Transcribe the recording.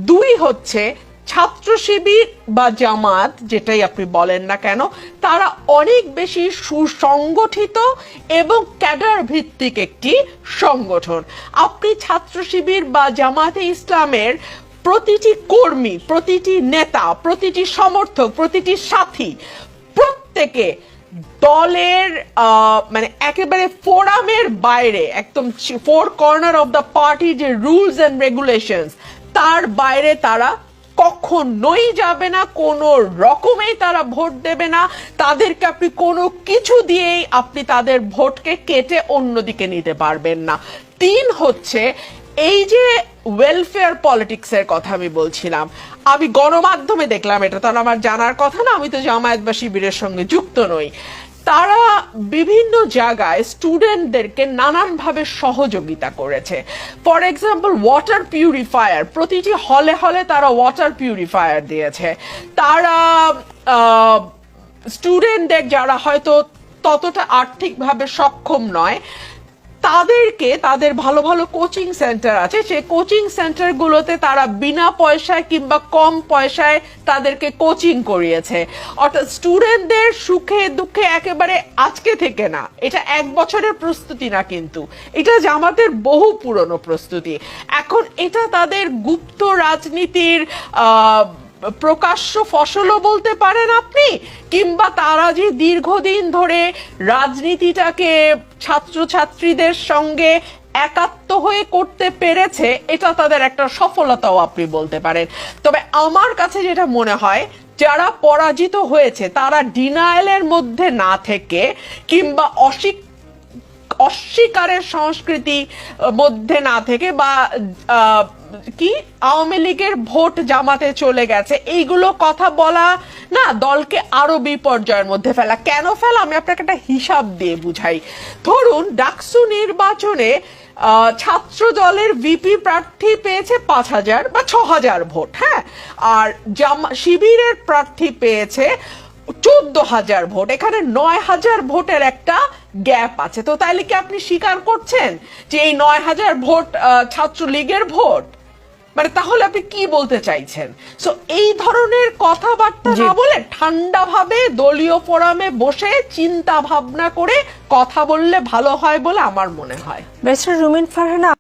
দুই হচ্ছে ছাত্র শিবির বা জামাত, যেটাই আপনি বলেন না কেন, তারা অনেক বেশি সুসংগঠিত এবং ক্যাডার ভিত্তিক একটি সংগঠন। আপনি ছাত্র শিবির বা জামাতে ইসলামের প্রতিটি কর্মী, প্রতিটি নেতা, প্রতিটি সমর্থক, প্রতিটি সাথী, প্রত্যেকে দলের মানে একেবারে ফোরামের বাইরে, একদম four corner of the party যে রুলস এন্ড রেগুলেশনস, তার বাইরে তারা কখনোই যাবে না, কোনো রকমেই তারা ভোট দেবে না। তাদেরকে আপনি কোনো কিছু দিয়েই আপনি তাদের ভোটকে কেটে অন্যদিকে নিতে পারবেন না। তিন হচ্ছে এই যে ওয়েলফেয়ার পলিটিক্সের কথা আমি বলছিলাম, আমি গণমাধ্যমে দেখলাম, এটা তো আমার জানার কথা না, আমি তো জামায়াত বা শিবিরের সঙ্গে যুক্ত নই, তারা বিভিন্ন জায়গায় স্টুডেন্টদেরকে নানানভাবে সহযোগিতা করেছে। ফর এক্সাম্পল ওয়াটার পিউরিফায়ার, প্রতিটি হলে হলে তারা ওয়াটার পিউরিফায়ার দিয়েছে। তারা স্টুডেন্টদের যারা হয়তো ততটা আর্থিকভাবে সক্ষম নয়, তাদেরকে, তাদের ভালো ভালো কোচিং সেন্টার আছে, সেই কোচিং সেন্টারগুলোতে তারা বিনা পয়সায় কিংবা কম পয়সায় তাদেরকে কোচিং করিয়েছে। অর্থাৎ স্টুডেন্টদের সুখে দুঃখে একেবারে আজকে থেকে না, এটা এক বছরের প্রস্তুতি না, কিন্তু এটা জামাতের বহু পুরনো প্রস্তুতি। এখন এটা তাদের গুপ্ত রাজনীতির প্রকাশ্য ফসলও বলতে পারেন আপনি, কিংবা তারা যে দীর্ঘদিন ধরে রাজনীতিটাকে ছাত্রছাত্রীদের সঙ্গে একাত্ম হয়ে করতে পেরেছে, এটা তাদের একটা সফলতাও আপনি বলতে পারেন। তবে আমার কাছে যেটা মনে হয়, যারা পরাজিত হয়েছে তারা ডিনায়ালের মধ্যে না থেকে কিংবা অস্বীকারের সংস্কৃতি মধ্যে না থেকে, বা কি আওয়ামী লীগের ভোট জামাতে চলে গেছে এইগুলো কথা বলা না, দলকে আরো বিপর্যয়ের মধ্যে ফেলা। কেন ফেলা, আমি আপনাকে একটা হিসাব দিয়ে বুঝাই। ধরুন ডাকসু নির্বাচনে ছাত্র দলের ভিপি প্রার্থী পেয়েছে 5,000 বা 6,000 ভোট, হ্যাঁ, আর শিবিরের প্রার্থী পেয়েছে 14,000 ভোট। এখানে 9,000 ভোটের একটা গ্যাপ আছে। তো তাইলে কি আপনি স্বীকার করছেন যে এই 9,000 ভোট ছাত্রলীগের ভোট? মানে তাহলে আপনি কি বলতে চাইছেন? সো এই ধরনের কথাবার্তা না বলে ঠান্ডা ভাবে দলীয় ফোরামে বসে চিন্তা ভাবনা করে কথা বললে ভালো হয় বলে আমার মনে হয়। ব্যারিস্টার রুমিন ফারহানা।